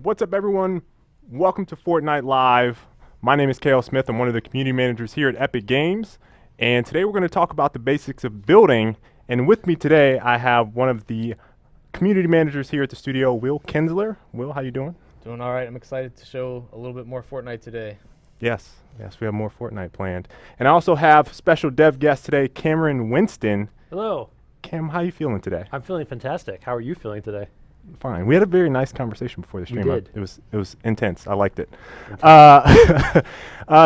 What's up, everyone? Welcome to Fortnite Live. My name is Kale Smith. I'm one of the community managers here at Epic Games. And today we're going to talk about the basics of building. And with me today, I have one of the community managers here at the studio, Will Kinsler. Will, how you doing? Doing all right. I'm excited to show a little bit more Fortnite today. Yes, we have more Fortnite planned. And I also have special dev guest today, Cameron Winston. Hello. Cam, how you feeling today? I'm feeling fantastic. How are you feeling today? Fine. We had a very nice conversation before the stream. We did. It was intense. I liked it.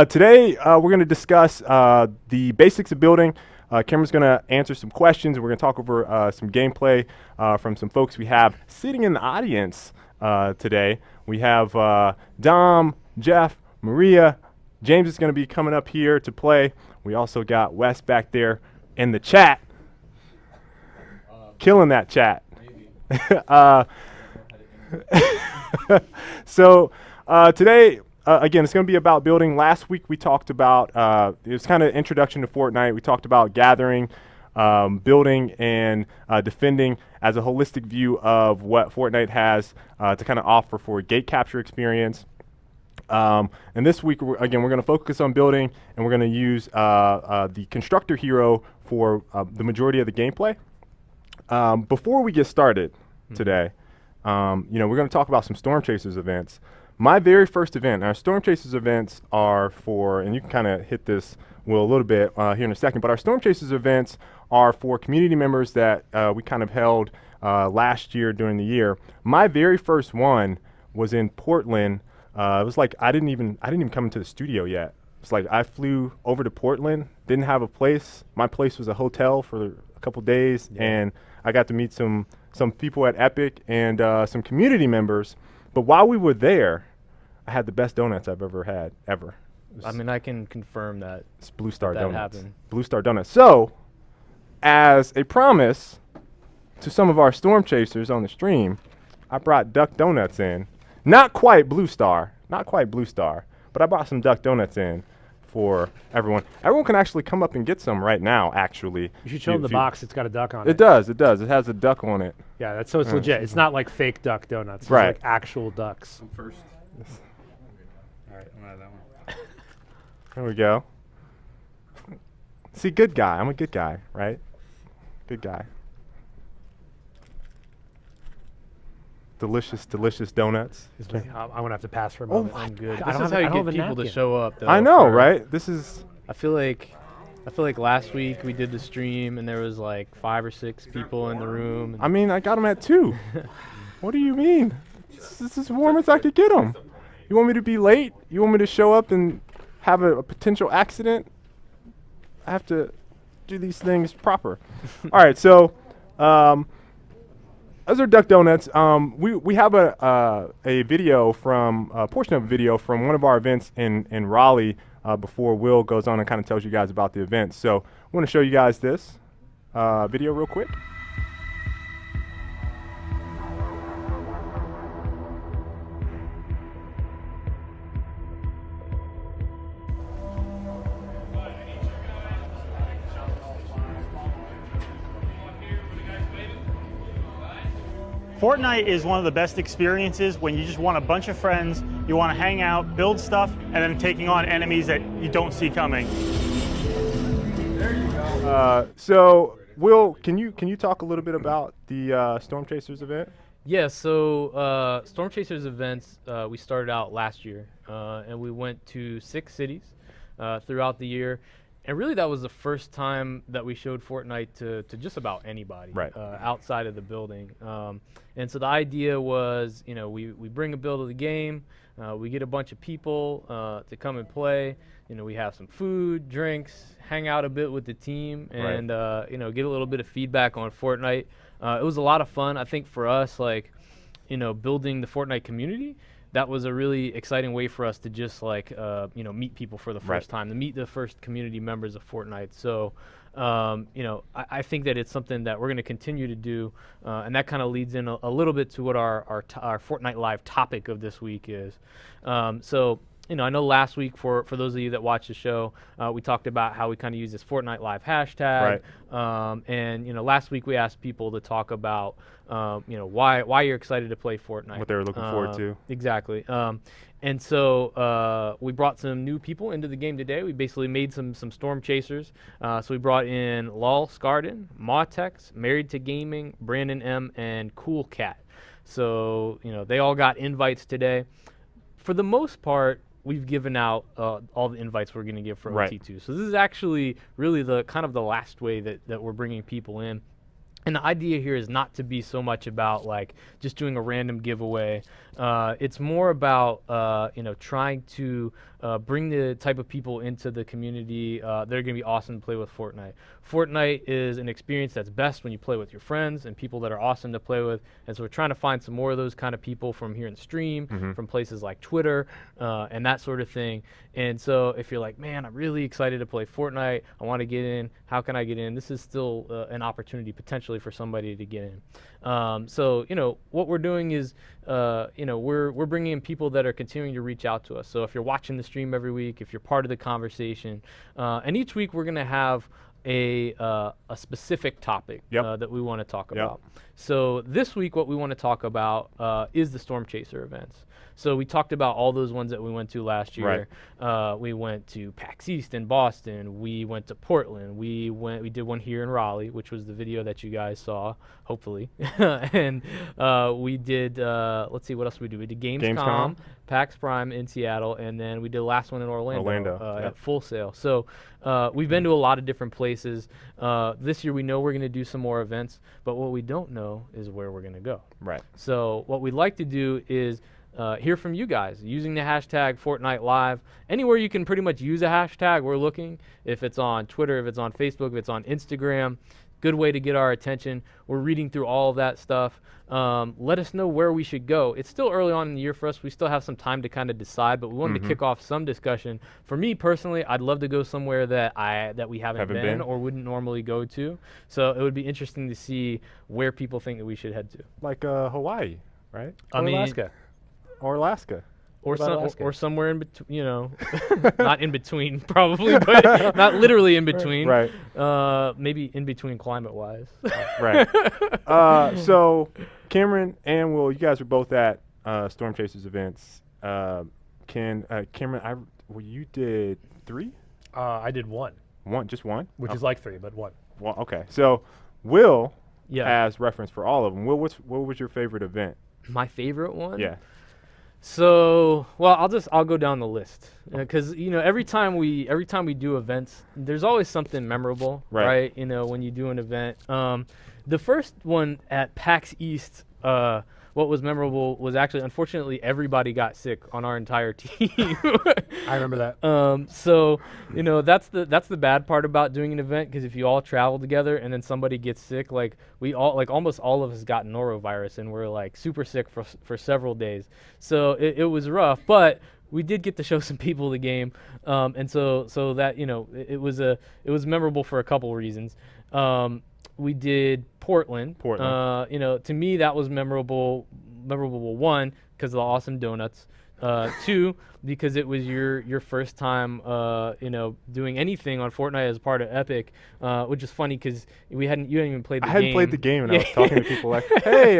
Today we're going to discuss the basics of building. Cameron's going to answer some questions. We're going to talk over some gameplay from some folks we have sitting in the audience today. We have Dom, Jeff, Maria. James is going to be coming up here to play. We also got Wes back there in the chat, killing that chat. So today, again, it's going to be about building. Last week we talked about, it was kind of introduction to Fortnite. We talked about gathering, building, and defending as a holistic view of what Fortnite has to kind of offer for a gate capture experience. And this week, again, we're going to focus on building, and we're going to use the Constructor hero for the majority of the gameplay. Before we get started today, we're going to talk about some Storm Chasers events. My very first event, our Storm Chasers events are for, and you can kind of hit this, Will, a little bit here in a second, but our Storm Chasers events are for community members that we kind of held last year during the year. My very first one was in Portland. It was like I didn't even come into the studio yet. It's like I flew over to Portland, didn't have a place. My place was a hotel for a couple days, and I got to meet some people at Epic and some community members. But while we were there, I had the best donuts I've ever had, ever. I mean, I can confirm that. It's Blue Star that Donuts. happened. Blue Star Donuts. So, as a promise to some of our Storm Chasers on the stream, I brought Duck Donuts in. Not quite Blue Star, but I brought some Duck Donuts in for everyone. Everyone can actually come up and get some right now, actually. You should show them the box. It's got a duck on it. It does. It has a duck on it. Yeah, so it's legit. It's not like fake duck donuts. It's Right. like actual ducks. I'm first. All right, I'm gonna have that one. There we go. See, good guy. I'm a good guy, right? Good guy. Delicious, delicious donuts. I'm gonna have to pass for a Oh, moment. I'm good. I This don't is have how a- you I don't have get a people to napkin. show up, though. I know, for- right? This is I feel like last week we did the stream and there was like 5 or 6 people in the room. I mean, I got them at 2. What do you mean? This is as warm as I could get them. You want me to be late? You want me to show up and have a potential accident? I have to do these things proper. All right, so those are Duck Donuts. We have a video from a portion of a video from one of our events in Raleigh before Will goes on and kind of tells you guys about the event. So I want to show you guys this video real quick. Fortnite is one of the best experiences when you just want a bunch of friends, you want to hang out, build stuff, and then taking on enemies that you don't see coming. So Will, can you talk a little bit about the Storm Chasers event? Yeah, so Storm Chasers events, we started out last year, and we went to 6 cities throughout the year. And really, that was the first time that we showed Fortnite to just about anybody outside of the building. And so the idea was, we bring a build of the game, we get a bunch of people to come and play. We have some food, drinks, hang out a bit with the team, and get a little bit of feedback on Fortnite. It was a lot of fun. I think for us, building the Fortnite community, that was a really exciting way for us to just meet people for the first time, to meet the first community members of Fortnite. So, I think that it's something that we're going to continue to do, and that kind of leads in a little bit to what our Fortnite Live topic of this week is. So, I know last week for those of you that watched the show, we talked about how we kind of use this Fortnite Live hashtag. And last week we asked people to talk about why you're excited to play Fortnite. What they were looking forward to. Exactly. And so we brought some new people into the game today. We basically made some Storm Chasers. So we brought in Lol Scarden, Mawtex, Married to Gaming, Brandon M, and Cool Cat. So they all got invites today. For the most part, we've given out all the invites we're going to give for OT2. So this is actually really the kind of the last way that we're bringing people in. And the idea here is not to be so much about like just doing a random giveaway. It's more about trying to bring the type of people into the community that are going to be awesome to play with Fortnite. Fortnite is an experience that's best when you play with your friends and people that are awesome to play with. And so we're trying to find some more of those kind of people from here in the stream, from places like Twitter, and that sort of thing. And so if you're like, man, I'm really excited to play Fortnite, I want to get in, how can I get in? This is still an opportunity potentially for somebody to get in. So what we're doing is we're bringing in people that are continuing to reach out to us. So if you're watching the stream every week, if you're part of the conversation, and each week we're going to have a specific topic that we want to talk about. So this week what we want to talk about is the Storm Chaser events. So we talked about all those ones that we went to last year. We went to PAX East in Boston. We went to Portland. We did one here in Raleigh, which was the video that you guys saw, hopefully. And we did, let's see, what else did we do? We did Gamescom, PAX Prime in Seattle, and then we did the last one in Orlando. At Full Sail. So we've been to a lot of different places. This year we know we're going to do some more events, but what we don't know is where we're going to go. So what we'd like to do is hear from you guys using the hashtag Fortnite Live. Anywhere you can pretty much use a hashtag, we're looking. If it's on Twitter, if it's on Facebook, if it's on Instagram, good way to get our attention. We're reading through all of that stuff. Let us know where we should go. It's still early on in the year for us. We still have some time to kind of decide, but we wanted to kick off some discussion. For me personally, I'd love to go somewhere that we haven't been or wouldn't normally go to. So it would be interesting to see where people think that we should head to. Like Hawaii, right? Alaska. Or Alaska. Or somewhere in between, not in between probably, but not literally in between. Maybe in between climate-wise. So Cameron and Will, you guys were both at Storm Chasers events. Cameron, you did 3? I did 1. Just one? Which is like 3, but 1. Well, okay. So Will has reference for all of them. Will, what was your favorite event? My favorite one? Yeah. So, well, I'll go down the list because every time we do events, there's always something memorable, right? When you do an event. The first one at PAX East, what was memorable was actually, unfortunately, everybody got sick on our entire team. I remember that. So, that's the bad part about doing an event, because if you all travel together and then somebody gets sick, like almost all of us got norovirus and we're like super sick for several days. So it was rough, but we did get to show some people the game, and so that it was memorable for a couple reasons. We did Portland. To me, that was memorable. One, because of the awesome donuts. 2, because it was your first time, doing anything on Fortnite as part of Epic, which is funny because you hadn't even played the game. I hadn't played the game, and I was talking to people like, "Hey,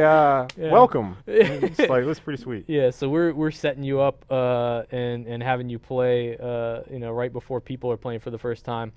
welcome." It's like, it was pretty sweet. Yeah, so we're setting you up and having you play, right before people are playing for the first time.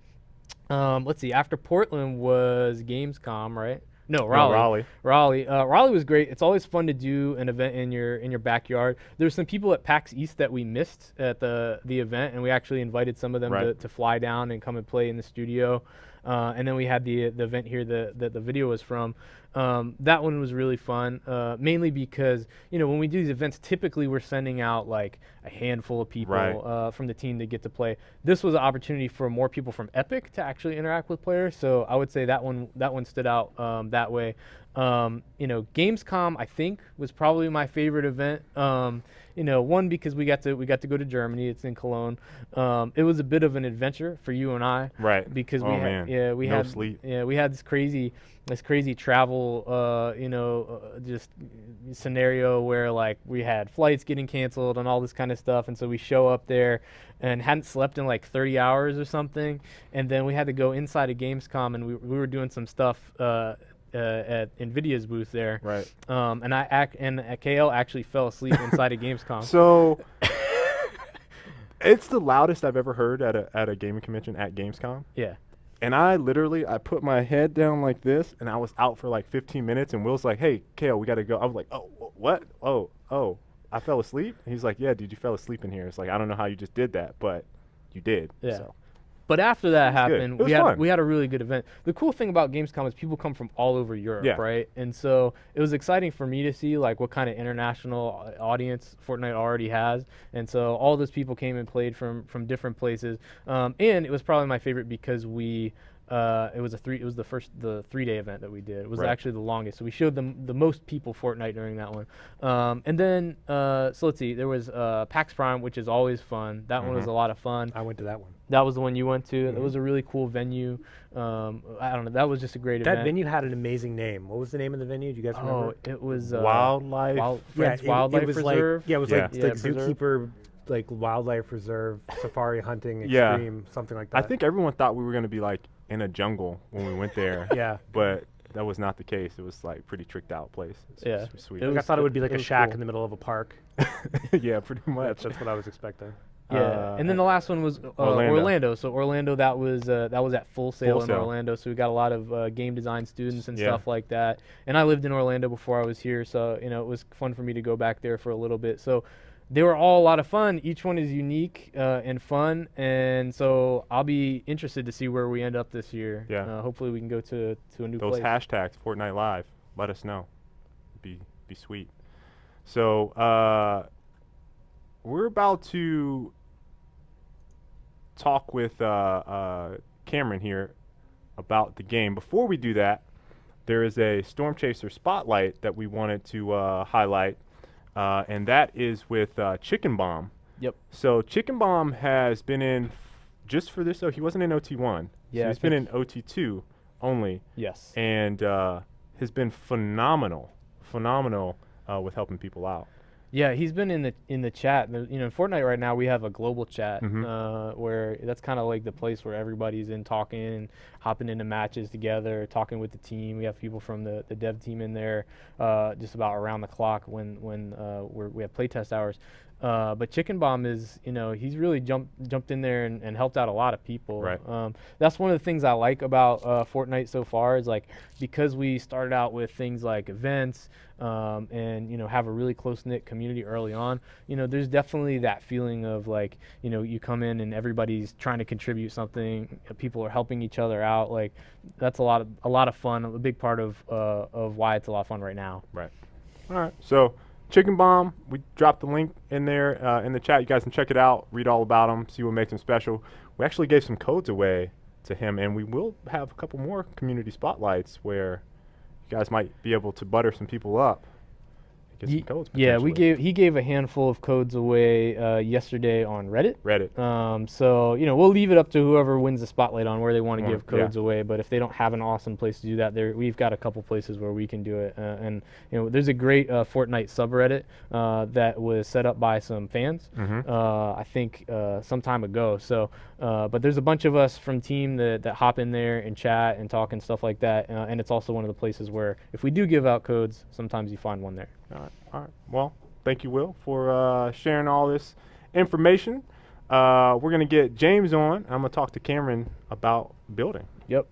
Let's see. After Portland was Gamescom, right? No, Raleigh. Raleigh was great. It's always fun to do an event in your backyard. There's some people at PAX East that we missed at the event, and we actually invited some of them to fly down and come and play in the studio. And then we had the event here that the video was from. That one was really fun, mainly because when we do these events, typically we're sending out like a handful of people from the team to get to play. This was an opportunity for more people from Epic to actually interact with players, so I would say that one stood out that way. Gamescom, I think, was probably my favorite event. one because we got to go to Germany. It's in Cologne. It was a bit of an adventure for you and I, Right. Because Oh, we man. had we No had sleep. we had this crazy travel just scenario where like we had flights getting canceled and all this kind of stuff, and so we show up there and hadn't slept in like 30 hours or something, and then we had to go inside of Gamescom, and we were doing some stuff at Nvidia's booth there, Right. and KL actually fell asleep inside of Gamescom. So it's the loudest I've ever heard at a gaming convention at Gamescom. Yeah. And I put my head down like this, and I was out for like 15 minutes. And Will's like, "Hey, Kale, we gotta go." I was like, "Oh, what? Oh, I fell asleep." And he's like, "Yeah, dude, you fell asleep in here." It's like, I don't know how you just did that, but you did. Yeah. So. But after that It was good. happened, It was fun. we had a really good event. The cool thing about Gamescom is people come from all over Europe, Yeah. right? And so it was exciting for me to see like what kind of international audience Fortnite already has. And so all those people came and played from different places. And it was probably my favorite because it was the 3-day event that we did. It was Right. actually the longest. So we showed them the most people Fortnite during that one. And then so let's see, there was PAX Prime, which is always fun. That one was a lot of fun. I went to that one. That was the one you went to. It was a really cool venue. I don't know. That was just a great event. That venue had an amazing name. What was the name of the venue? Do you guys remember? Oh, it was Wildlife. Friends Wildlife it was Reserve. Like, yeah, it was Yeah. like Preserve. zookeeper, like wildlife reserve, safari hunting, Yeah. extreme, something like that. I think everyone thought we were gonna be like in a jungle when we went there. Yeah. But that was not the case. It was like pretty tricked out place. It's Yeah. sweet. It I was- thought it would be like it a was shack cool. in the middle of a park. Yeah, pretty much. That's what I was expecting. Yeah, and then the last one was Orlando. So Orlando, that was at Full Sail in Sail. Orlando. So we got a lot of game design students and Yeah. stuff like that. And I lived in Orlando before I was here, so it was fun for me to go back there for a little bit. So they were all a lot of fun. Each one is unique and fun, and so I'll be interested to see where we end up this year. Yeah. Hopefully we can go to a new Those place. hashtags, Fortnite Live, let us know. Be sweet. So we're about to talk with Cameron here about the game. Before we do that, there is a Storm Chaser spotlight that we wanted to highlight, and that is with Chicken Bomb. Yep. So Chicken Bomb has been in just for this. Oh, he wasn't in OT1. Yeah, so I he's been in OT2 only, Yes. and has been phenomenal with helping people out. Yeah, he's been in the chat. In Fortnite right now we have a global chat where that's kind of like the place where everybody's in talking and hopping into matches together, talking with the team. We have people from the dev team in there just about around the clock when we have playtest hours. But Chicken Bomb is, he's really jumped in there and helped out a lot of people. Right. That's one of the things I like about Fortnite so far is like because we started out with things like events and have a really close-knit community early on. There's definitely that feeling of like you come in and everybody's trying to contribute something. People are helping each other out. Like that's a lot of fun. A big part of why it's a lot of fun right now. Right. All right. So Chicken Bomb, we dropped the link in there in the chat. You guys can check it out, read all about him, see what makes him special. We actually gave some codes away to him, and we will have a couple more community spotlights where you guys might be able to butter some people up. Get some codes. Yeah, potentially. he gave a handful of codes away yesterday on Reddit. Reddit. So we'll leave it up to whoever wins the spotlight on where they want to give Yeah. codes away. But if they don't have an awesome place to do that, we've got a couple places where we can do it. And there's a great Fortnite subreddit that was set up by some fans. I think some time ago. So, but there's a bunch of us from team that hop in there and chat and talk and stuff like that. And it's also one of the places where if we do give out codes, sometimes you find one there. All right. Well, thank you, Will, for sharing all this information. We're going to get James on. I'm going to talk to Cameron about building. Yep.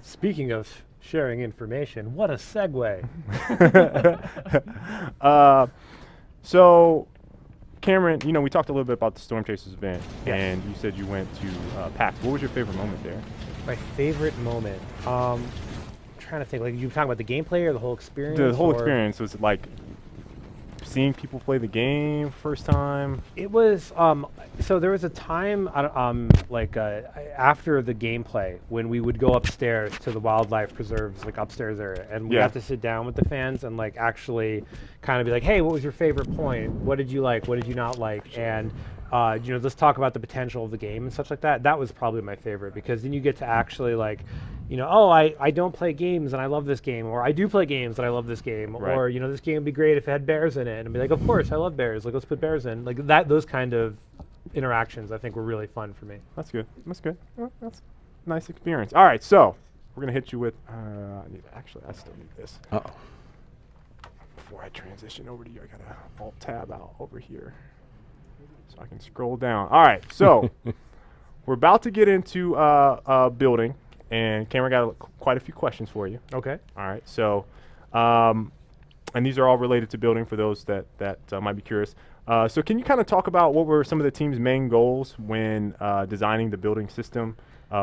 Speaking of sharing information, what a segue. So, Cameron, we talked a little bit about the Storm Chasers event, Yes. and you said you went to PAX. What was your favorite moment there? My favorite moment. I'm trying to think. Like you were talking about the gameplay or the whole experience? The whole or- experience was like seeing people play the game first time? It was so there was a time after the gameplay when we would go upstairs to the wildlife preserves, like upstairs area, and we got to sit down with the fans and like actually kind of be like, hey, what was your favorite point? What did you like? What did you not like? And let's talk about the potential of the game and such like that. That was probably my favorite, because then you get to actually like, I don't play games and I love this game, or I do play games and I love this game, Right. or this game would be great if it had bears in it, and be like, of course I love bears, like let's put bears in, like that. Those kind of interactions I think were really fun for me. That's good. That's good. Well, that's a nice experience. All right, so we're gonna hit you with. I still need this. Uh-oh. Before I transition over to you, I gotta alt tab out over here so I can scroll down. All right, so we're about to get into building, and Cameron got quite a few questions for you. Okay. All right, so and these are all related to building for those that might be curious. So can you kind of talk about what were some of the team's main goals when designing the building system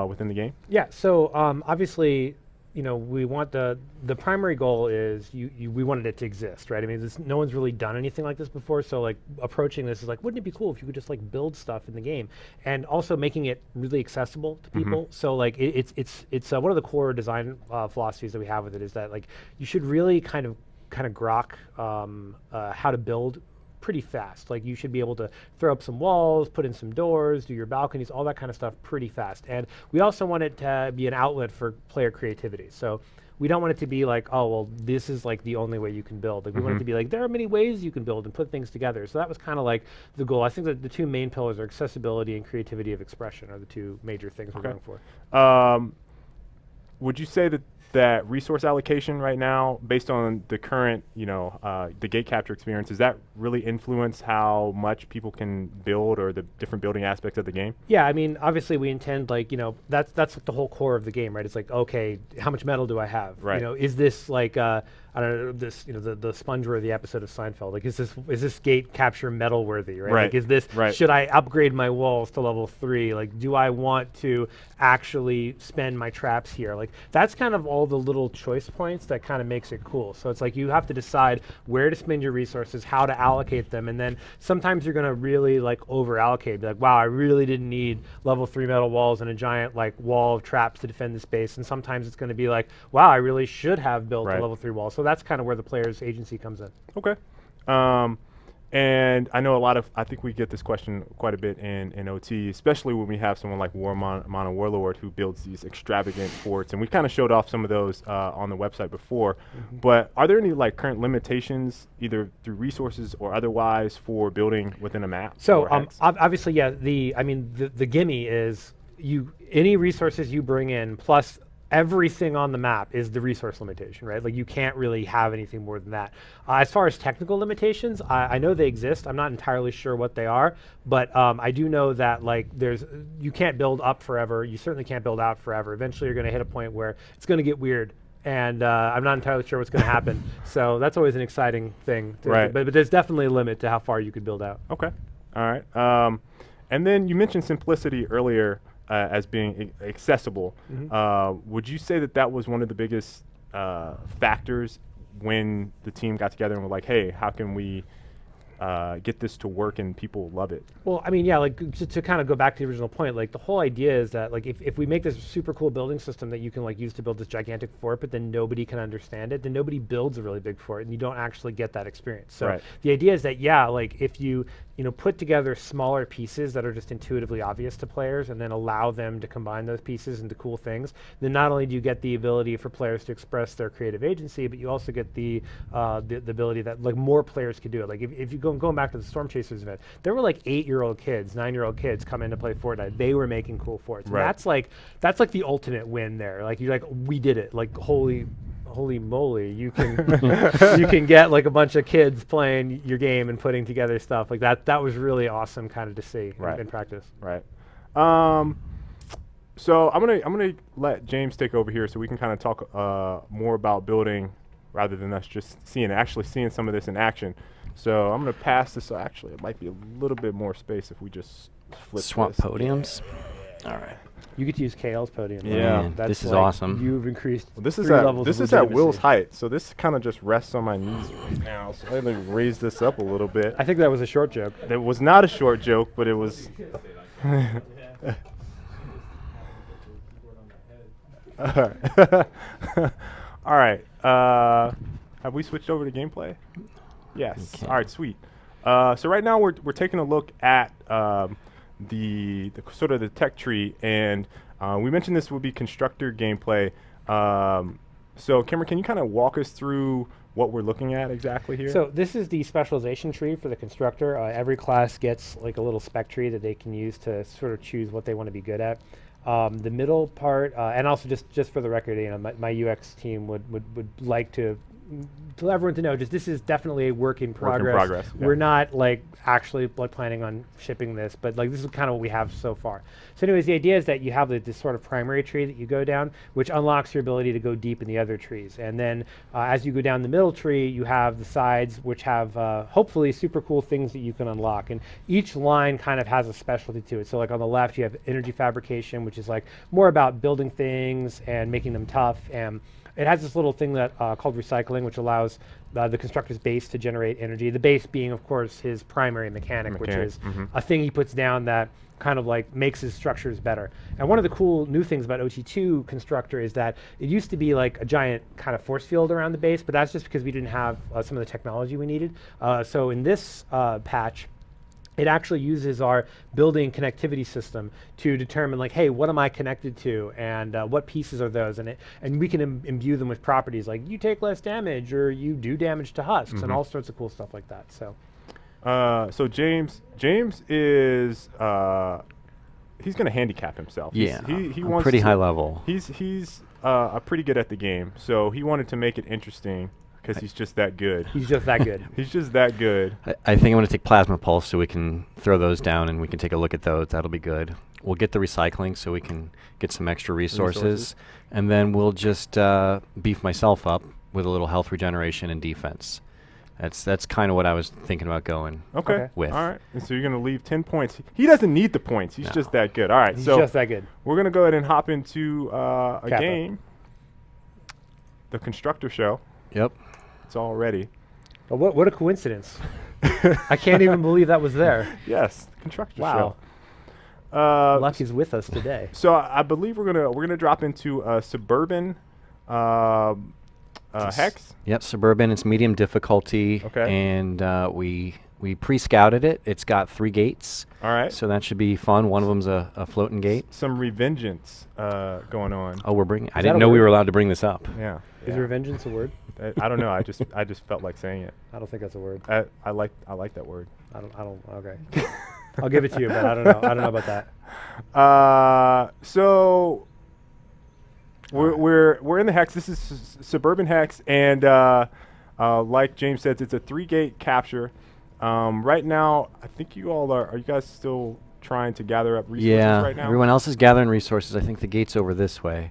within the game? Yeah, so obviously, we want the primary goal is we wanted it to exist, right? I mean, no one's really done anything like this before, so like approaching this is like, wouldn't it be cool if you could just like build stuff in the game, and also making it really accessible to people. So like it's one of the core design philosophies that we have with it is that like you should really kind of grok how to build pretty fast. Like you should be able to throw up some walls, put in some doors, do your balconies, all that kind of stuff pretty fast. And we also want it to be an outlet for player creativity. So we don't want it to be like, oh, well, this is like the only way you can build. Like we want it to be like, there are many ways you can build and put things together. So that was kind of like the goal. I think that the two main pillars are accessibility and creativity of expression are the two major things we're going for. Would you say that resource allocation right now, based on the current, the gate capture experience, does that really influence how much people can build or the different building aspects of the game? Yeah, I mean, obviously we intend that's like the whole core of the game, right? It's like, okay, how much metal do I have? Right. Is this like I don't know, this the sponge-worthy episode of Seinfeld? Like, is this gate capture metal worthy, right? Right. Like, is this should I upgrade my walls to level 3? Like, do I want to actually spend my traps here? Like, that's kind of all the little choice points that kind of makes it cool. So it's like you have to decide where to spend your resources, how to allocate them, and then sometimes you're gonna really like over allocate. Be like, wow, I really didn't need level 3 metal walls and a giant like wall of traps to defend the space. And sometimes it's gonna be like, wow, I really should have built a level 3 wall. So that's kind of where the player's agency comes in. Okay. And I know I think we get this question quite a bit in OT, especially when we have someone like Mono Warlord who builds these extravagant forts. And we kind of showed off some of those on the website before. But are there any like current limitations, either through resources or otherwise, for building within a map? So obviously, yeah, the gimme is any resources you bring in plus everything on the map is the resource limitation, right? Like you can't really have anything more than that. As far as technical limitations, I know they exist. I'm not entirely sure what they are, but I do know that like you can't build up forever. You certainly can't build out forever. Eventually you're gonna hit a point where it's gonna get weird, and I'm not entirely sure what's gonna happen. So that's always an exciting thing. Right. But there's definitely a limit to how far you could build out. Okay. All right. And then you mentioned simplicity earlier. As being accessible. Would you say that was one of the biggest factors when the team got together and were like, hey, how can we get this to work and people love it? Well, I mean, yeah, like to kind of go back to the original point, like the whole idea is that like if we make this super cool building system that you can like use to build this gigantic fort, but then nobody can understand it, then nobody builds a really big fort and you don't actually get that experience. So the idea is that, yeah, like if you put together smaller pieces that are just intuitively obvious to players and then allow them to combine those pieces into cool things, then not only do you get the ability for players to express their creative agency, but you also get the ability that like more players could do it. Like if you going back to the Storm Chasers event, there were like 8-year-old kids, 9-year-old kids come in to play Fortnite. They were making cool forts. Right. And that's like the ultimate win there. Like you're like, we did it. Like holy moly, you can you can get like a bunch of kids playing your game and putting together stuff like that. That was really awesome kind of to see in practice. Right. So I'm gonna let James take over here so we can kind of talk more about building rather than us just actually seeing some of this in action. So I'm gonna pass this. Actually, it might be a little bit more space if we just flip swap this. podiums. All right. You get to use KL's podium. right? Yeah. Man, That's this is like awesome. You've increased. Well, this is 3 at levels this of is at Will's legitimacy. height, so this kind of just rests on my knees right now. So I like raise this up a little bit. I think that was a short joke. It was not a short joke, but it was. All right. Have we switched over to gameplay? Yes. Okay. All right. Sweet. So right now we're taking a look at the sort of the tech tree, and we mentioned this would be constructor gameplay. So Cameron, can you kind of walk us through what we're looking at exactly here? So this is the specialization tree for the constructor. Every class gets like a little spec tree that they can use to sort of choose what they want to be good at. The middle part, and also just for the record, you know, my UX team would like to everyone to know, just this is definitely a work in progress. Yeah. We're not like actually like planning on shipping this, but like this is kind of what we have so far. So anyways, the idea is that you have this sort of primary tree that you go down, which unlocks your ability to go deep in the other trees. And then as you go down the middle tree, you have the sides, which have hopefully super cool things that you can unlock. And each line kind of has a specialty to it. So like on the left, you have energy fabrication, which is like more about building things and making them tough. And it has this little thing that called recycling, which allows the constructor's base to generate energy. The base being, of course, his primary mechanic, which is a thing he puts down that kind of like makes his structures better. And one of the cool new things about OT2 Constructor is that it used to be like a giant kind of force field around the base, but that's just because we didn't have some of the technology we needed. So in this patch, it actually uses our building connectivity system to determine like, hey, what am I connected to, and what pieces are those, and we can imbue them with properties like you take less damage or you do damage to husks and all sorts of cool stuff like that. So, so James is he's going to handicap himself. Yeah, he I'm wants pretty to- high level. He's pretty good at the game, so he wanted to make it interesting because he's just that good. he's just that good. He's just that good. I think I'm going to take plasma pulse so we can throw those down and we can take a look at those. That'll be good. We'll get the recycling so we can get some extra resources. And then we'll just beef myself up with a little health regeneration and defense. That's kind of what I was thinking about going Okay. with. All right. And so you're going to leave 10 points. He doesn't need the points. He's No. just that good. All right. He's so just that good. we're going to go ahead and hop into a Kappa. game. The Constructor Show. Yep. It's all ready. But what a coincidence. I can't even believe that was there. Yes, Constructor Wow. Show. Luck is with us today. So I believe we're gonna drop into suburban hex. Yep, Suburban. It's medium difficulty. Okay. And we pre-scouted it. It's got 3 gates. All right. So that should be fun. One of them's a floating gate. Some revengeance going on. Oh, we're bringing. I that didn't a know we word? were allowed to bring this up. Yeah. Is revengeance a word? I don't know. I just felt like saying it. I don't think that's a word. I like that word. I don't. Okay. I'll give it to you, but I don't know. I don't know about that. So we're in the hex. This is suburban hex, and like James said, it's a 3-gate capture. Right now, I think you all are you guys still trying to gather up resources Yeah. right now? Everyone else is gathering resources. I think the gate's over this way.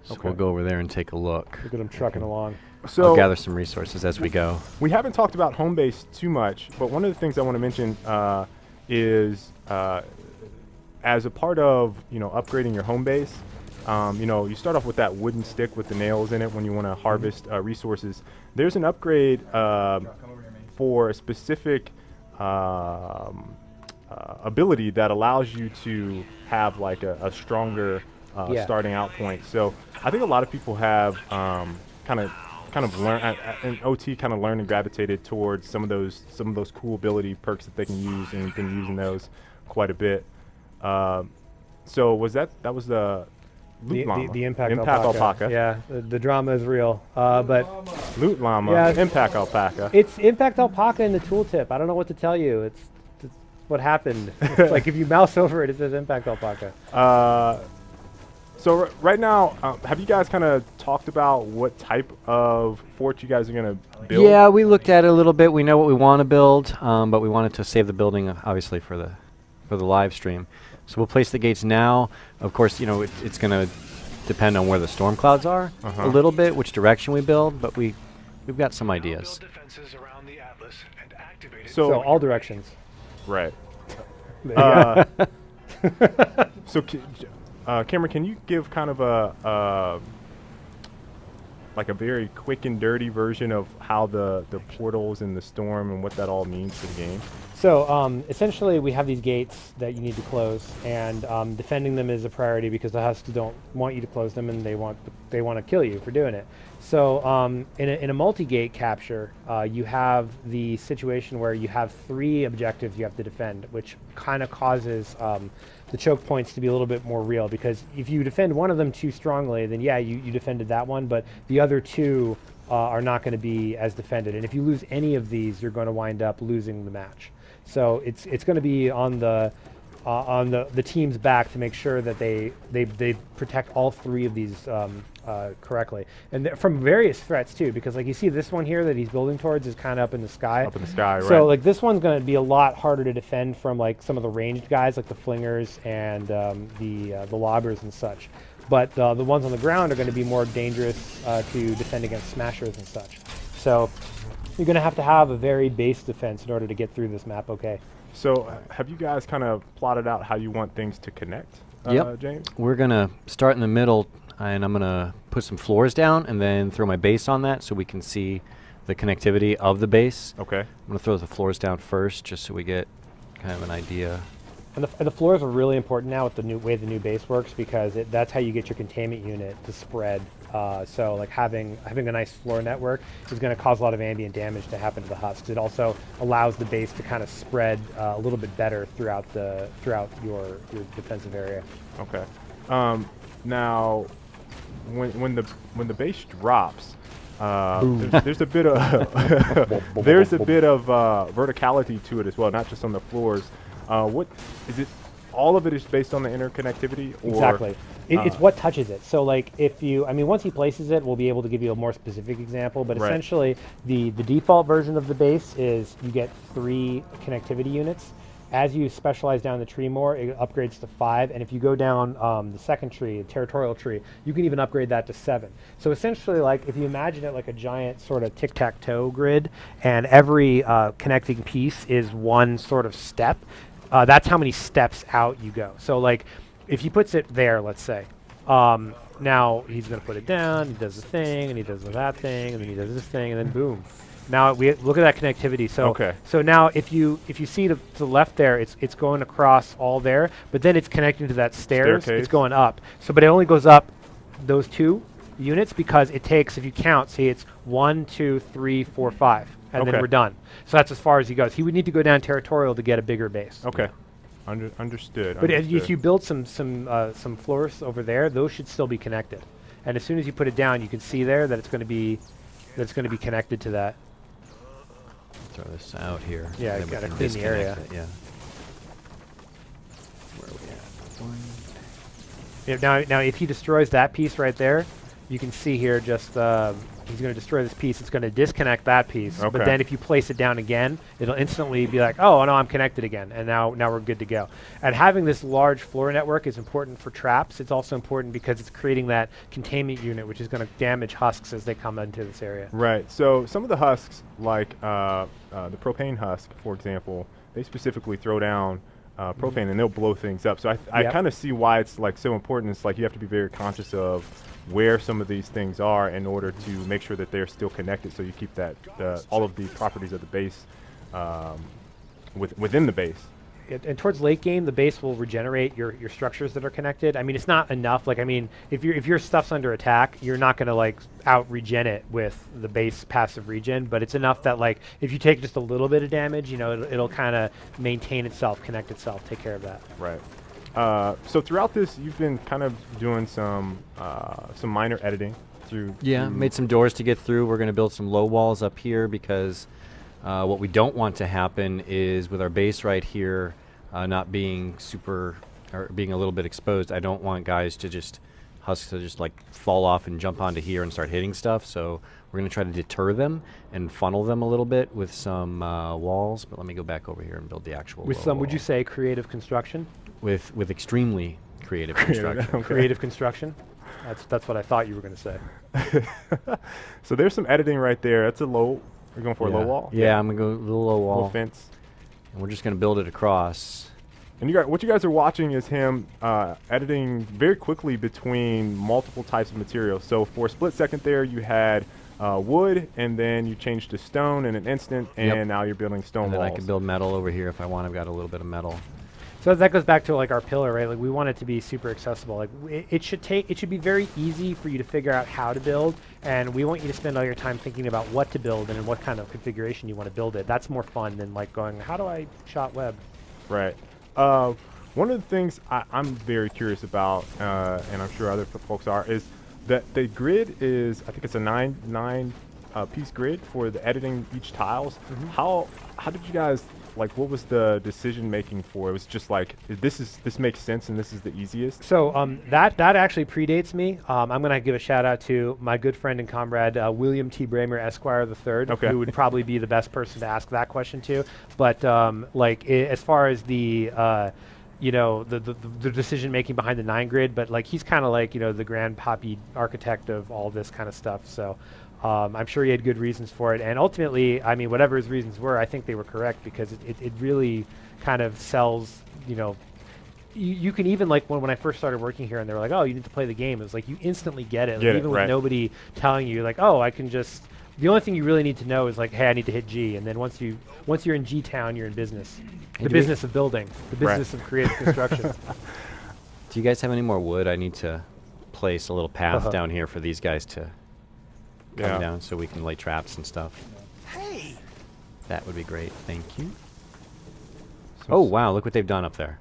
So Okay. we'll go over there and take a look. Look at him trucking along. So I'll gather some resources as we go. we haven't talked about home base too much, but one of the things I want to mention is as a part of upgrading your home base, you start off with that wooden stick with the nails in it when you want to harvest resources. There's an upgrade for a specific ability that allows you to have like a stronger starting out point. So I think a lot of people have kind of learned in OT, kind of learned and gravitated towards some of those cool ability perks that they can use, and been using those quite a bit. So was that was the Loot Llama. The impact alpaca. Yeah, the drama is real. But Loot Llama. Yeah, Impact alpaca. it's impact alpaca in the tooltip. I don't know what to tell you. It's what happened. It's like if you mouse over it, it says impact alpaca. So right now, have you guys kind of talked about what type of fort you guys are going to build? Yeah, we looked at it a little bit. We know what we want to build, but we wanted to save the building, obviously, for the live stream. So we'll place the gates now. Of course, it's going to depend on where the storm clouds are a little bit, which direction we build, but we've got some ideas. So all directions. right. Yeah. So, Cameron, can you give kind of like a very quick and dirty version of how the portals and the storm and what that all means to the game? So essentially, we have these gates that you need to close, and defending them is a priority because the husks don't want you to close them, and they want to kill you for doing it. So in a multi-gate capture, you have the situation where you have 3 objectives you have to defend, which kind of causes the choke points to be a little bit more real, because if you defend one of them too strongly, then yeah, you defended that one, but the other 2 are not going to be as defended. And if you lose any of these, you're going to wind up losing the match. So it's going to be on the team's back to make sure that they protect all 3 of these correctly, and from various threats too. Because like you see, this one here that he's building towards is kind of up in the sky. Up in the sky, right? So like this one's going to be a lot harder to defend from like some of the ranged guys, like the flingers and the lobbers and such. But the ones on the ground are going to be more dangerous to defend against smashers and such. So you're going to have a very base defense in order to get through this map. Okay. So have you guys kind of plotted out how you want things to connect? Yep. James? We're going to start in the middle, and I'm going to put some floors down and then throw my base on that so we can see the connectivity of the base. Okay. I'm going to throw the floors down first just so we get kind of an idea. And the floors are really important now with the new way the new base works, because that's how you get your containment unit to spread. So like having a nice floor network is going to cause a lot of ambient damage to happen to the husks. It also allows the base to kind of spread a little bit better throughout your defensive area. Okay. Now, when the base drops, there's a bit of verticality to it as well, not just on the floors. What is it? All of it is based on the interconnectivity? Or, exactly. It's what touches it. So like once he places it, we'll be able to give you a more specific example, but essentially the default version of the base is you get 3 connectivity units. As you specialize down the tree more, it upgrades to 5, and if you go down the second tree, the territorial tree, you can even upgrade that to 7. So essentially, like if you imagine it like a giant sort of tic-tac-toe grid, and every connecting piece is one sort of step, that's how many steps out you go. So like if he puts it there, let's say, now he's going to put it down, he does the thing, and he does that thing, and then he does this thing, and then boom. Now we look at that connectivity. So so now if you see to the left there, it's going across all there, but then it's connecting to that stairs. It's going up. So but it only goes up those 2 units because it takes, if you count, see it's 1, 2, 3, 4, 5, and then we're done. So that's as far as he goes. He would need to go down territorial to get a bigger base. Okay. Understood. But if you build some floors over there, those should still be connected. And as soon as you put it down, you can see there that it's going to be connected to that. Throw this out here. Yeah, you gotta clean the area. Yeah. Where are we at? Now, if he destroys that piece right there, you can see here just he's going to destroy this piece. It's going to disconnect that piece. But then if you place it down again, it'll instantly be like, oh no, I'm connected again, and now we're good to go. And having this large floor network is important for traps. It's also important because it's creating that containment unit, which is going to damage husks as they come into this area. Right. So some of the husks, like the propane husk, for example, they specifically throw down propane and they'll blow things up. So I kind of see why it's like so important. It's like you have to be very conscious of where some of these things are in order to make sure that they're still connected, so you keep that all of the properties of the base within the base. And towards late game, the base will regenerate your structures that are connected. I mean, it's not enough. Like, I mean, if your stuff's under attack, you're not going to like out regen it with the base passive regen. But it's enough that like if you take just a little bit of damage, you know, it'll kind of maintain itself, connect itself, take care of that. Right. So throughout this, you've been kind of doing some minor editing through. Yeah, made some doors to get through. We're going to build some low walls up here because what we don't want to happen is with our base right here not being super or being a little bit exposed. I don't want guys to just husks to just like fall off and jump onto here and start hitting stuff. So we're going to try to deter them and funnel them a little bit with some walls. But let me go back over here and build the actual. With some, would you say, creative construction? With extremely creative construction. Creative construction. That's what I thought you were going to say. So there's some editing right there. That's a low. You're going for a low wall? Yeah, I'm going to go a little low wall. Little fence. And we're just going to build it across. And what you guys are watching is him editing very quickly between multiple types of materials. So for a split second there, you had wood, and then you changed to stone in an instant, and now you're building stone And then walls. I can build metal over here if I want. I've got a little bit of metal. So that goes back to like our pillar, right? Like we want it to be super accessible. Like it should be very easy for you to figure out how to build, and we want you to spend all your time thinking about what to build and in what kind of configuration you want to build it. That's more fun than like going, how do I shot web? Right. One of the things I'm very curious about, and I'm sure other folks are, is that the grid is, I think it's a nine piece grid for the editing each tiles. How did you guys, like, what was the decision making for? It was just like, this makes sense and this is the easiest. So that actually predates me. I'm going to give a shout out to my good friend and comrade William T. Bramer Esquire III, who would probably be the best person to ask that question to. But as far as the the decision making behind the 9 grid, but like he's kind of like the grand poppy architect of all this kind of stuff. So. I'm sure he had good reasons for it, and ultimately, I mean, whatever his reasons were, I think they were correct because it really kind of sells, you can even, like, when I first started working here and they were like, oh, you need to play the game, it was like you instantly get it. Like, even with nobody telling you, like, oh, I can just, the only thing you really need to know is like, hey, I need to hit G, and then once you're in G town, you're in business. The business of building, the business of creative construction. Do you guys have any more wood? I need to place a little path down here for these guys to come down so we can lay traps and stuff. Hey! That would be great. Thank you. Oh, wow. Look what they've done up there.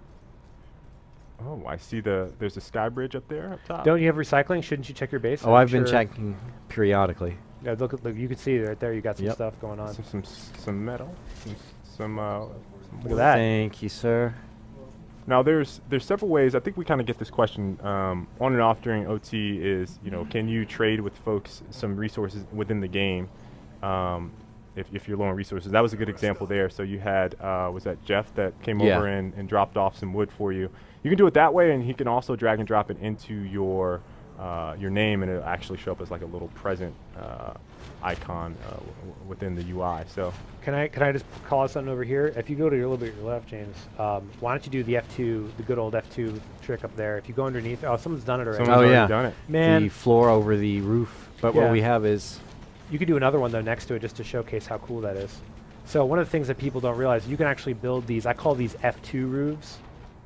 Oh, I see there's a sky bridge up there up top. Don't you have recycling? Shouldn't you check your base? Oh, I've been checking periodically. Yeah, look, you can see right there. You got some stuff going on. Some metal. Some look at that. Thank you, sir. Now there's several ways. I think we kind of get this question on and off during OT. Is can you trade with folks some resources within the game if you're low on resources? That was a good example there. So you had was that Jeff that came over and dropped off some wood for you. You can do it that way, and he can also drag and drop it into your name, and it'll actually show up as like a little present icon within the UI. So can I just call out something over here? If you go to your little bit your left, James, why don't you do the F2, the good old F2 trick up there? If you go underneath, someone's done it already. Someone's already done it. Man, the floor over the roof. But what we have is, you could do another one though next to it just to showcase how cool that is. So one of the things that people don't realize, you can actually build these. I call these F2 roofs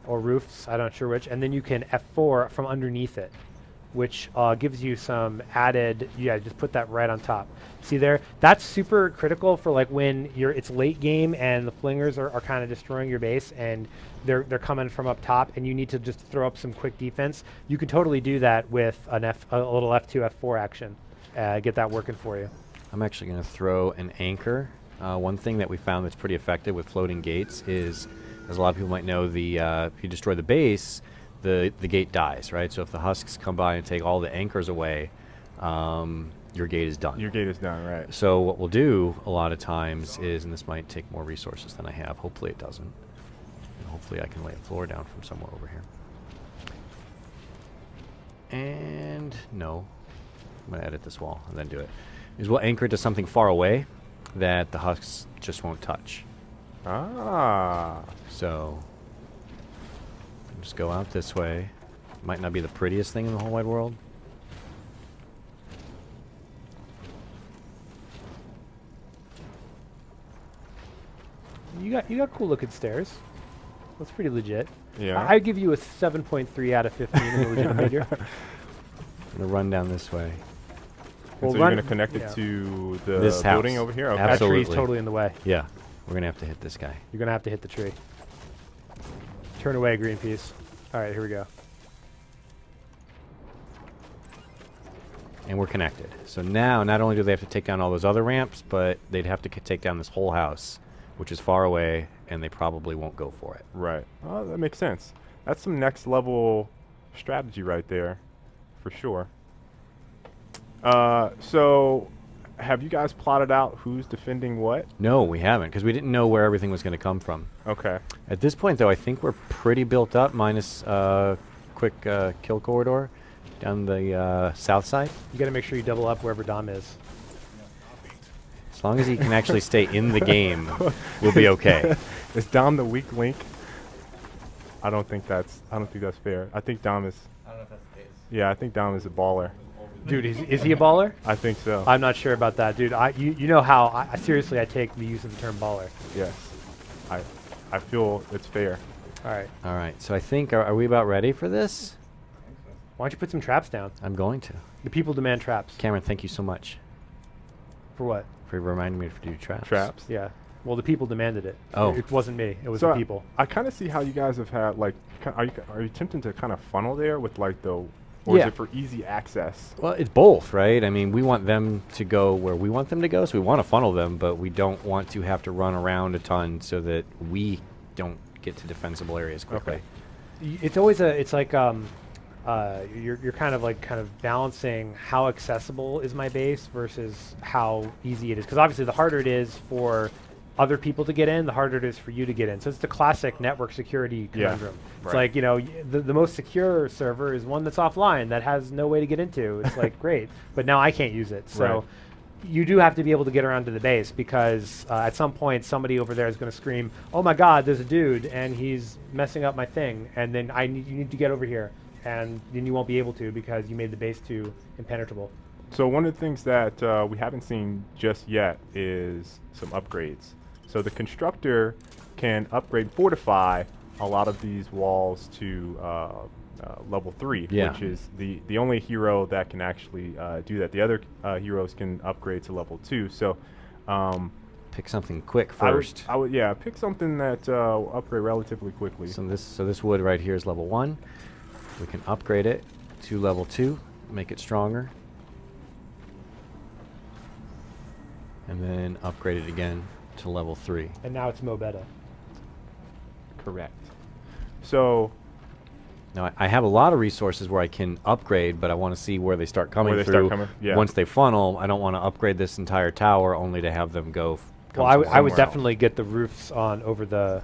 or roofs. I'm not sure which, and then you can F4 from underneath it, which gives you some added, just put that right on top. See there? That's super critical for like when it's late game and the flingers are kind of destroying your base and they're coming from up top and you need to just throw up some quick defense. You can totally do that with a little F2, F4 action. Get that working for you. I'm actually going to throw an anchor. One thing that we found that's pretty effective with floating gates is, as a lot of people might know, if you destroy the base, the gate dies, right? So if the husks come by and take all the anchors away, your gate is done. Your gate is done, right. So what we'll do a lot of times is, and this might take more resources than I have, hopefully it doesn't, and hopefully I can lay a floor down from somewhere over here. And no, I'm going to edit this wall and then do it, is we'll anchor it to something far away that the husks just won't touch. So just go out this way. Might not be the prettiest thing in the whole wide world. You got cool looking stairs. That's pretty legit. Yeah. I'd give you a 7.3 out of 15 in the legit figure. I'm gonna run down this way. So you're going to connect it to the this building house. over here? Okay. That Absolutely. tree's totally in the way. Yeah, we're gonna have to hit this guy. You're going to have to hit the tree. Turn away, Greenpeace. All right, here we go. And we're connected. So now, not only do they have to take down all those other ramps, but they'd have to take down this whole house, which is far away, and they probably won't go for it. Right. Oh, that makes sense. That's some next level strategy right there, for sure. So have you guys plotted out who's defending what? No, we haven't, because we didn't know where everything was going to come from. Okay. At this point, though, I think we're pretty built up, minus quick kill corridor down the south side. You got to make sure you double up wherever Dom is. As long as he can actually stay in the game, we'll be okay. Is Dom the weak link? I don't think that's fair. I think Dom is. I don't know if that's the case. Yeah, I think Dom is a baller. Dude, is he a baller? I think so. I'm not sure about that, dude. You know how I seriously I take the use of the term baller. Yes, I feel it's fair. All right. All right. So I think are we about ready for this? Why don't you put some traps down? I'm going to. The people demand traps. Cameron, thank you so much For what? for reminding me to do traps. Traps. Yeah. Well, the people demanded it. Oh. It wasn't me. It was So the people. I kind of see how you guys have had like. Are you attempting to kind of funnel there with like the, or Yeah. is it for easy access? Well, it's both, right? I mean, we want them to go where we want them to go, so we want to funnel them, but we don't want to have to run around a ton so that we don't get to defensible areas quickly. Okay. It's always it's like you're kind of balancing how accessible is my base versus how easy it is, because obviously the harder it is for other people to get in, the harder it is for you to get in. So it's the classic network security conundrum. It's right. like, you know, the most secure server is one that's offline that has no way to get into. It's like, great, but now I can't use it. So Right. you do have to be able to get around to the base, because at some point somebody over there is going to scream, "Oh my God, there's a dude and he's messing up my thing," and then you need to get over here, and then you won't be able to because you made the base too impenetrable. So one of the things that we haven't seen just yet is some upgrades. So the Constructor can upgrade, fortify a lot of these walls to level 3, Yeah. which is the only hero that can actually do that. The other heroes can upgrade to level 2. So Pick something quick I first. would pick something that will upgrade relatively quickly. So this wood right here is level 1. We can upgrade it to level 2, make it stronger, and then upgrade it again to level 3. And now it's Mo Beta. Correct. So Now I have a lot of resources where I can upgrade, but I want to see where they start coming Where they through. start coming, yeah. Once they funnel, I don't want to upgrade this entire tower only to have them go. Well, come I from would somewhere definitely get the roofs on over the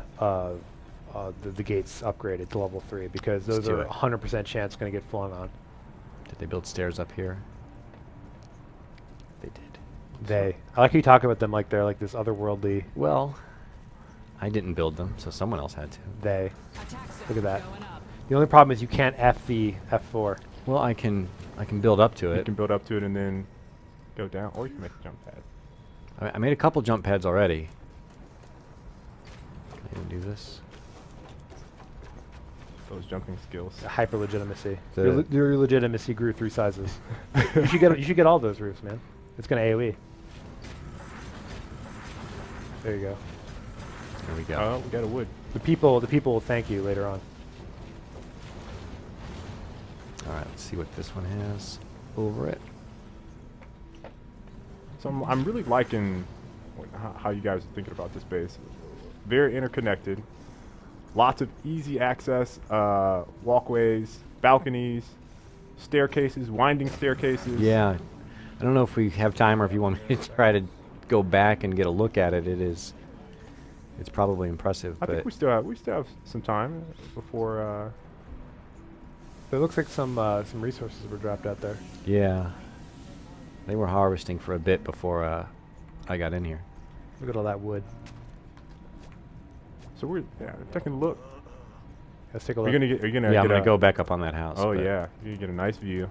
gates upgraded to level 3, because those do are it. 100% chance going to get flung on. else. Did they build stairs up here? They did. I like how you talk about them like they're like this otherworldly Well, I didn't build them, so someone else had to. they. Look at that. The only problem is you can't F the F4. Well, I can build up to you it. can build up to it and then go down, or you can make a jump pad. I made a couple jump pads already. Can I even do this? Those jumping skills. Hyper legitimacy. The- Your legitimacy grew 3 sizes. you should get all those roofs, man. It's gonna AOE. There you go. There we go. Oh, we got a wood. The people will thank you later on. All right, let's see what this one has over it. So I'm really liking how you guys are thinking about this base. Very interconnected. Lots of easy access, walkways, balconies, staircases, winding staircases. Yeah, I don't know if we have time or if you want me to try to go back and get a look at it. It's probably impressive, I but think we still have some time before. It looks like some resources were dropped out there. yeah, they were harvesting for a bit before I got in here. Look at all that wood. So we're taking a look. Let's take a Are look. you gonna get? Yeah, I'm gonna go back up on that house. Oh but yeah, you get a nice view.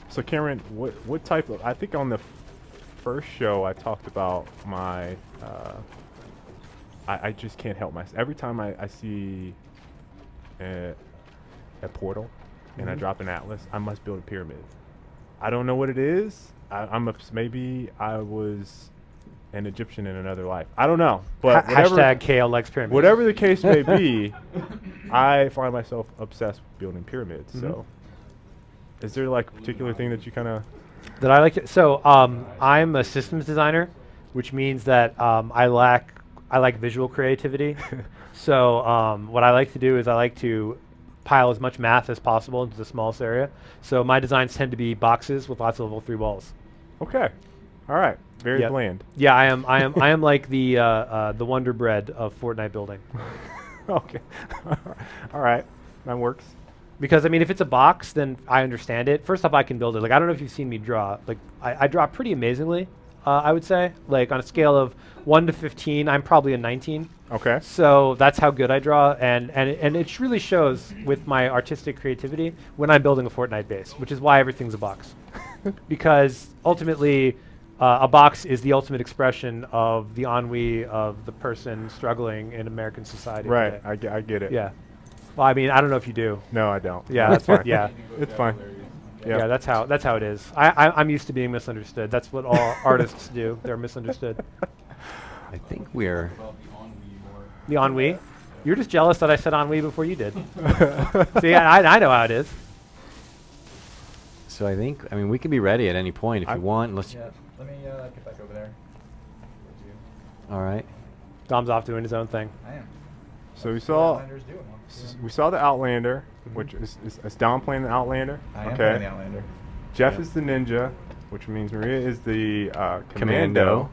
So Cameron, what type of? I think on the first show I talked about my. I just can't help myself. Every time I see a portal and I drop an atlas, I must build a pyramid. I don't know what it is. Maybe I was an Egyptian in another life. I don't know. But Hashtag KL likes pyramids. whatever the case may be, I find myself obsessed with building pyramids. So, is there like a particular thing that you kind of? That I like to, so I'm a systems designer, which means that I like visual creativity. So what I like to do is I like to pile as much math as possible into the smallest area. So my designs tend to be boxes with lots of level 3 walls. Okay, all right, very Yep. bland. Yeah, I am like the Wonder Bread of Fortnite building. Okay, all right, that works. Because I mean, if it's a box, then I understand it. First off, I can build it. Like I don't know if you've seen me draw. Like I draw pretty amazingly. I would say. Like on a scale of 1 to 15, I'm probably a 19. Okay. So that's how good I draw, and it really shows with my artistic creativity when I'm building a Fortnite base, which is why everything's a box. Because ultimately, a box is the ultimate expression of the ennui of the person struggling in American society Right. today. I get it. Yeah. Well, I mean, I don't know if you do. No, I don't. Yeah, That's fine. yeah. It's fine. Yeah, that's how it is. I'm used to being misunderstood. That's what all artists do. They're misunderstood. I think we're. The ennui. You're just jealous that I said ennui before you did. See, I know how it is. So I think, I mean, we can be ready at any point if you want. Let's. Yeah, let me get back over there. Towards you. All right. Dom's off doing his own thing. I am. So we What saw Outlander's doing. we saw the Outlander, which is Dom playing the Outlander. I am playing the Outlander. Jeff Yeah. is the ninja, which means Maria is the commando.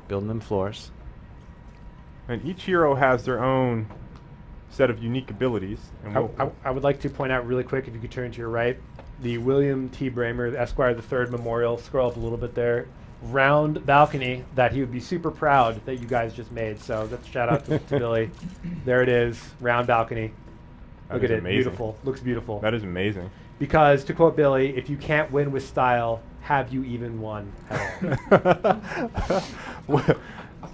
Building them floors. And each hero has their own set of unique abilities. And I would like to point out really quick, if you could turn to your right, the William T. Bramer, the Esquire III Memorial. Scroll up a little bit there. Round balcony that he would be super proud that you guys just made. So that's a shout out to Billy. There it is, round balcony. That Look is at it, amazing. beautiful. Looks beautiful. That is amazing. Because to quote Billy, if you can't win with style, have you even won at all? Well,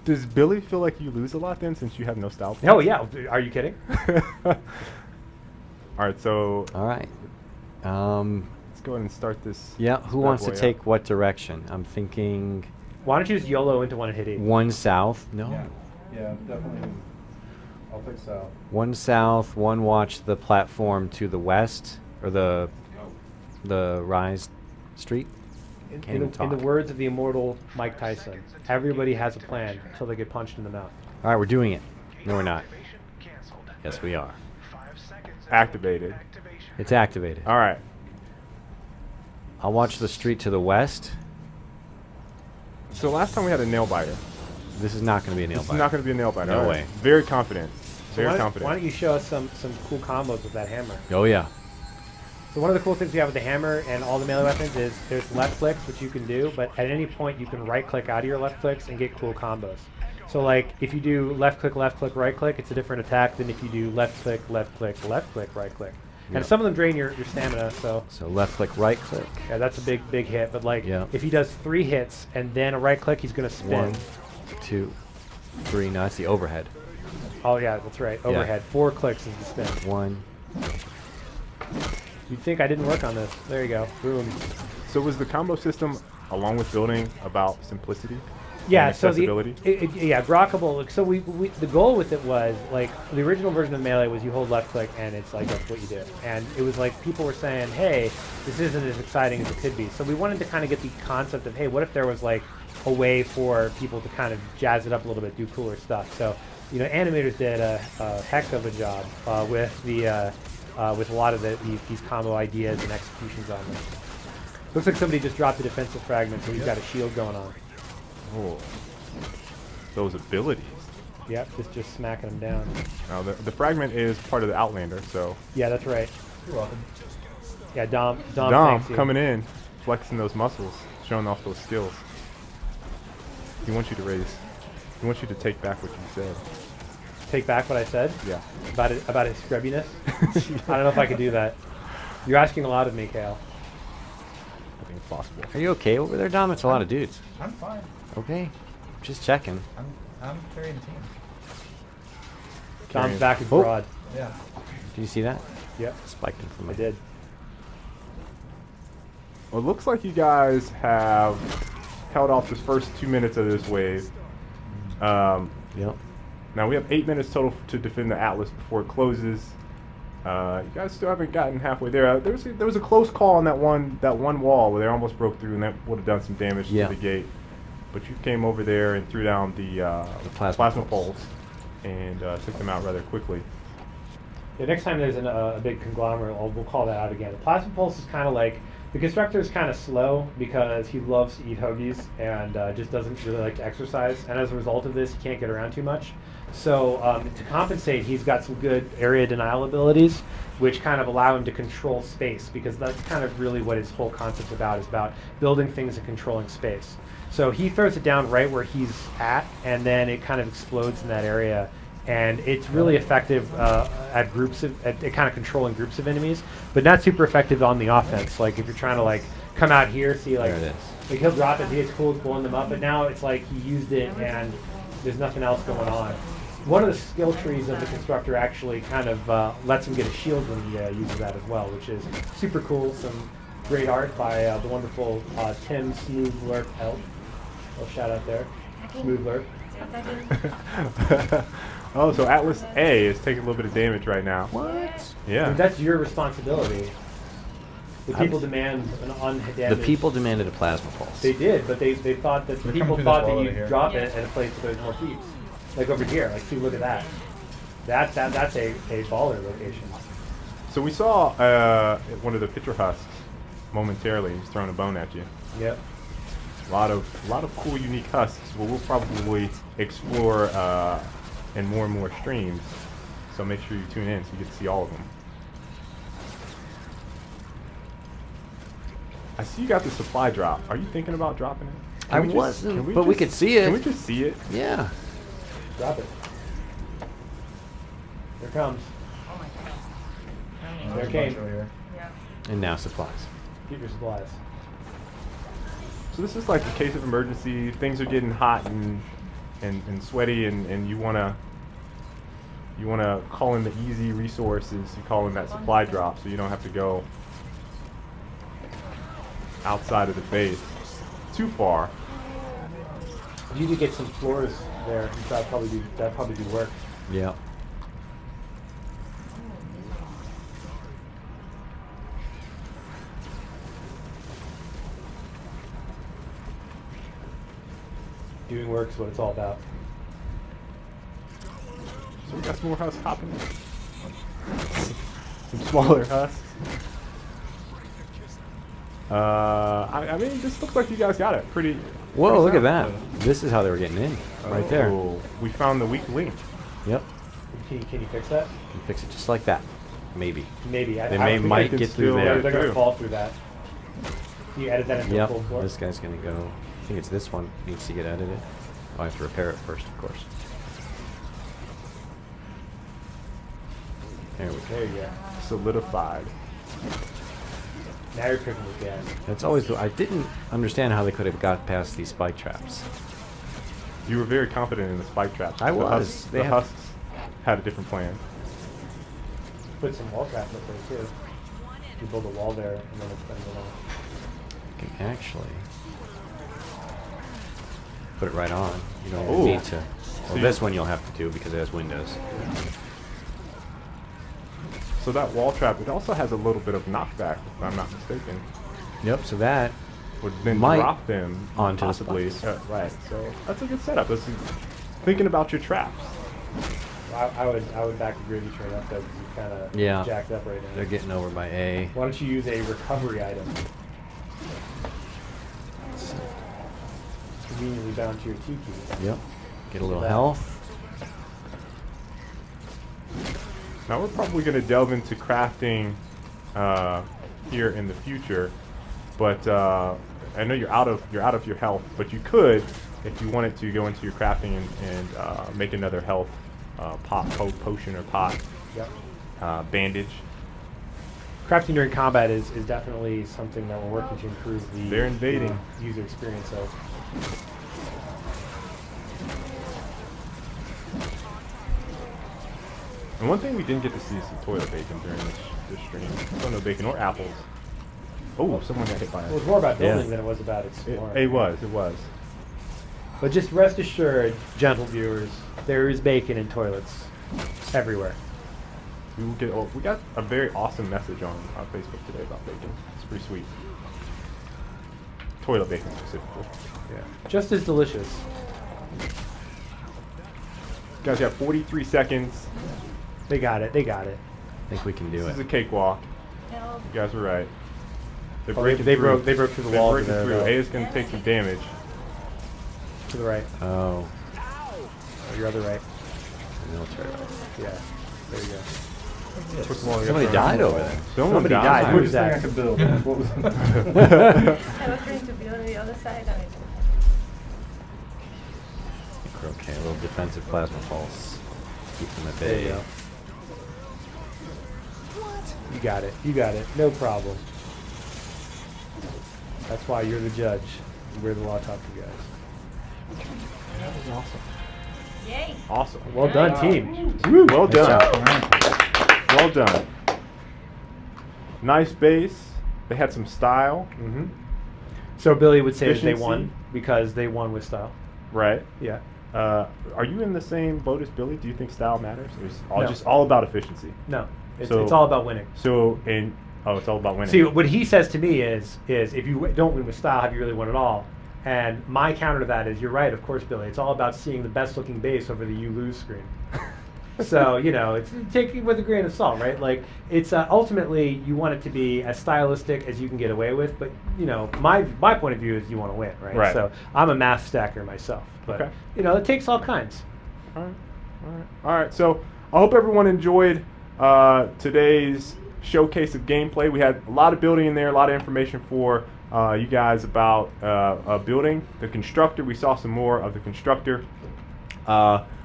does Billy feel like you lose a lot then, since you have no style? Oh yeah, are you kidding? All right, so All right. let's go ahead and start this. Yeah, this who bad wants to boy up. take what direction? I'm thinking Why don't you just YOLO into one and hit E? one south. No. Yeah, definitely. I'll take south. One south, one watch the platform to the west, or the Rise Street. Can't even In the talk. words of the immortal Mike Tyson, everybody has a plan until they get punched in the mouth. All right, we're doing it. No, we're not. Yes, we are. Activated. It's activated. All right. I'll watch the street to the west. So last time we had a nail biter. This is not going to be a nail This biter. is not going to be a nail biter. No All way. Very confident. So Very why confident. don't you show us some cool combos with that hammer? Oh yeah. So one of the cool things we have with the hammer and all the melee weapons is there's left clicks, which you can do, but at any point you can right click out of your left clicks and get cool combos. So like if you do left click, right click, it's a different attack than if you do left click, right click. Yep. And some of them drain your stamina, so So left click, right click. yeah, that's a big hit. But like Yeah. if he does 3 hits and then a right click, he's gonna spin. 1, 2, 3. No, that's the overhead. Oh yeah, that's right. Overhead. 4 clicks is the spin. 1. You'd think I didn't work on this. There you go. Boom. So was the combo system, along with building, about simplicity? Yeah, and so accessibility? yeah, grokkable. Like, so we the goal with it was like the original version of Melee was you hold left click and it's like that's what you do. And it was like people were saying, hey, this isn't as exciting as it could be. So we wanted to kind of get the concept of, hey, what if there was like a way for people to kind of jazz it up a little bit, do cooler stuff. So animators did a heck of a job with the with a lot of these combo ideas and executions on them. Looks like somebody just dropped a defensive fragment, so he's got a shield going on. Oh, those abilities. Yep, just smacking them down. Now the fragment is part of the Outlander, so Yeah, that's right. You're welcome. Yeah, Dom Dom thanks you. coming in, flexing those muscles, showing off those skills. He wants you to raise. He wants you to take back what you said. Take back what I said Yeah. about his scrubbiness. I don't know if I could do that. You're asking a lot of me, Kale. I think it's possible. Are you okay over there, Dom? It's a lot of dudes. I'm fine. Okay. Just checking. I'm carrying the team. Dom's back is Oh. broad. Yeah. Did you see that? Yep, Spiked him from I my did. Well, it looks like you guys have held off this first 2 minutes of this wave. Yep. Now we have 8 minutes total to defend the Atlas before it closes. You guys still haven't gotten halfway there. There was a close call on that one wall where they almost broke through, and that would have done some damage Yeah. to the gate. But you came over there and threw down the plasma poles and took them out rather quickly. Yeah, next time there's a big conglomerate, we'll call that out again. The plasma pulse is kind of like The Constructor is kind of slow because he loves to eat hoagies and just doesn't really like to exercise. And as a result of this, he can't get around too much. So to compensate, he's got some good area denial abilities, which kind of allow him to control space, because that's kind of really what his whole concept's about, is about building things and controlling space. So he throws it down right where he's at, and then it kind of explodes in that area. And it's really effective at kind of controlling groups of enemies, but not super effective on the offense. Like if you're trying to like come out here, see like, There it is. like he'll drop it, see it's cool, it's blowing them up, but now it's like he used it and there's nothing else going on. One of the skill trees of the Constructor actually kind of lets him get a shield when he uses that as well, which is super cool. Some great art by the wonderful Tim Smooth Lurk Elf. A little shout out there, Smooth Lurk. Oh, so Atlas A is taking a little bit of damage right now. What? Yeah. That's your responsibility. The people demand an The undamaged. people demanded a plasma pulse. They did, but they thought that the They're people coming through thought this wall that over you here. drop it at a place where there's more peeps. Like over here, like see, look at that. That's a baller location. So we saw one of the picture husks momentarily. He's throwing a bone at you. Yep. A lot of cool, unique husks. Well, we'll probably explore in more and more streams. So make sure you tune in so you get to see all of them. I see you got the supply drop. Are you thinking about dropping it? I wasn't, but we could see it. Can we just see it? Yeah. Drop it. Here it comes. There it came. And now supplies. Keep your supplies. So this is like a case of emergency. Things are getting hot and sweaty, and you wanna call in the easy resources. You call in that supply drop, so you don't have to go outside of the base too far. You could get some floors there. That'd probably do the work. Yeah. Doing work's what it's all about. So we got some more husks hopping. Some smaller husks. I mean, this looks like you guys got it pretty. Whoa, pretty look at sound. that. This is how they were getting in. Right there. Oh, we found the weak link. Yep. Can you fix that? You fix it just like that. Maybe. Maybe. They I don't think might can get through still- there. they're gonna Through. fall through that. You edit that into a Yep. full floor. This guy's gonna go. I think it's this one needs to get edited. I have to repair it first, of course. There we go. There you go. Solidified. Now you're cooking with gas. That's always. I didn't understand how they could have got past these spike traps. You were very confident in the spike trap. I The was. husks, They the have- husks had a different plan. Put some wall traps up there too. You build a wall there and then it's going to go on. You can actually put it right on. You don't Ooh. need to. Well, See- this one you'll have to do because it has windows. So that wall trap, it also has a little bit of knockback, if I'm not mistaken. Yep. So that Would then Might drop them onto the possibly. spikes. Right. So that's a good setup. That's thinking about your traps. I would back the gravy train up though because it's kind of Yeah. jacked up right now. they're getting over by A. Why don't you use a recovery item? Conveniently bound to your T key. Yep. Get a little that. health. Now we're probably going to delve into crafting here in the future, but I know you're out of your health, but you could, if you wanted to, go into your crafting and make another health potion or pot, Yep. bandage. Crafting during combat is definitely something that we're working to improve the They're invading. user experience of. And one thing we didn't get to see is the toilet bacon during this stream. So no bacon or apples. Oh, someone got hit by It was it. more about building Yeah. than it was about exploring. It was. But just rest assured, gentle viewers, there is bacon in toilets everywhere. We will get. Oh, we got a very awesome message on Facebook today about bacon. It's pretty sweet. Toilet bacon specifically. Yeah. Just as delicious. Guys, you have 43 seconds. They got it. They got it. I think we can do This it. is a cakewalk. You guys were right. They're Oh, breaking they through. broke through the They're walls. breaking there, through. though. A is going to take some damage. To the right. Oh, Or your other right. military. Yeah. There you go. Somebody died over there. Somebody died. died. Who's that? I could build. What was I was trying to build on the other side and it Okay, a little defensive plasma pulse. Keep them at There you bay. go. You got it. You got it. No problem. That's why you're the judge. We're the law talking guys. That was awesome. Yay! Awesome. Well done, team. Woo, well Nice done. Well done. Nice base. They had some style, Mm-hmm. So Billy would say that they Efficiency. won because they won with style. right? Yeah. Are you in the same boat as Billy? Do you think style matters? Or is it all No. just all about efficiency? No. It's, So- it's all about winning. So, it's all about winning. See, what he says to me is if you don't win with style, have you really won at all? And my counter to that is, you're right, of course, Billy. It's all about seeing the best looking base over the you lose screen. So, it's take it with a grain of salt, right? Like, it's ultimately you want it to be as stylistic as you can get away with, but my point of view is you want to win, right? Right. So I'm a math stacker myself, but Okay. it takes all kinds. All right. All right. So I hope everyone enjoyed today's showcase of gameplay. We had a lot of building in there, a lot of information for you guys about building the Constructor. We saw some more of the Constructor.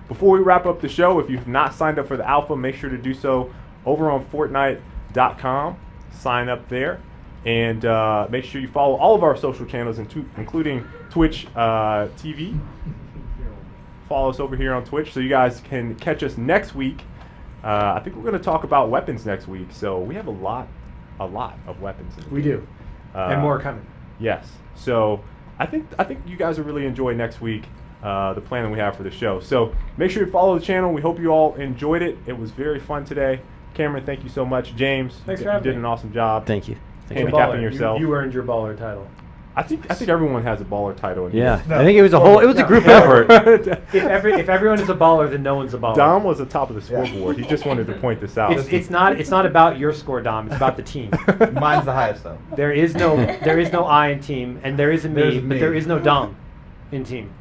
Before we wrap up the show, if you've not signed up for the alpha, make sure to do so over on Fortnite.com. Sign up there. And make sure you follow all of our social channels, including Twitch TV. Follow us over here on Twitch so you guys can catch us next week. I think we're going to talk about weapons next week. So we have a lot of weapons. We do. And more coming. Yes. So I think you guys will really enjoy next week the plan that we have for the show. So make sure you follow the channel. We hope you all enjoyed it. It was very fun today. Cameron, thank you so much. James, Thanks for you having did me. an awesome job. Thank you. You're a Handicapping baller. yourself. You earned your baller title. I think everyone has a baller title. In Yeah, here. I think it was a group effort. If everyone is a baller, then no one's a baller. Dom was the top of the scoreboard. He just wanted to point this out. It's not about your score, Dom. It's about the team. Mine's the highest though. There is no I in team, and there is a me, There's but me. there is no Dom in team.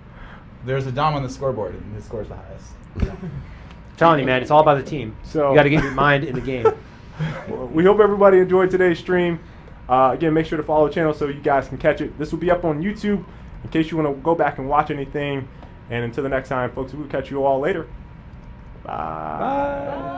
There's a Dom on the scoreboard, and his score's the highest. I'm telling you, man, it's all about the team. So- You got to get your mind in the game. We hope everybody enjoyed today's stream. Again, make sure to follow the channel so you guys can catch it. This will be up on YouTube in case you want to go back and watch anything. And until the next time, folks, we'll catch you all later. Bye. Bye.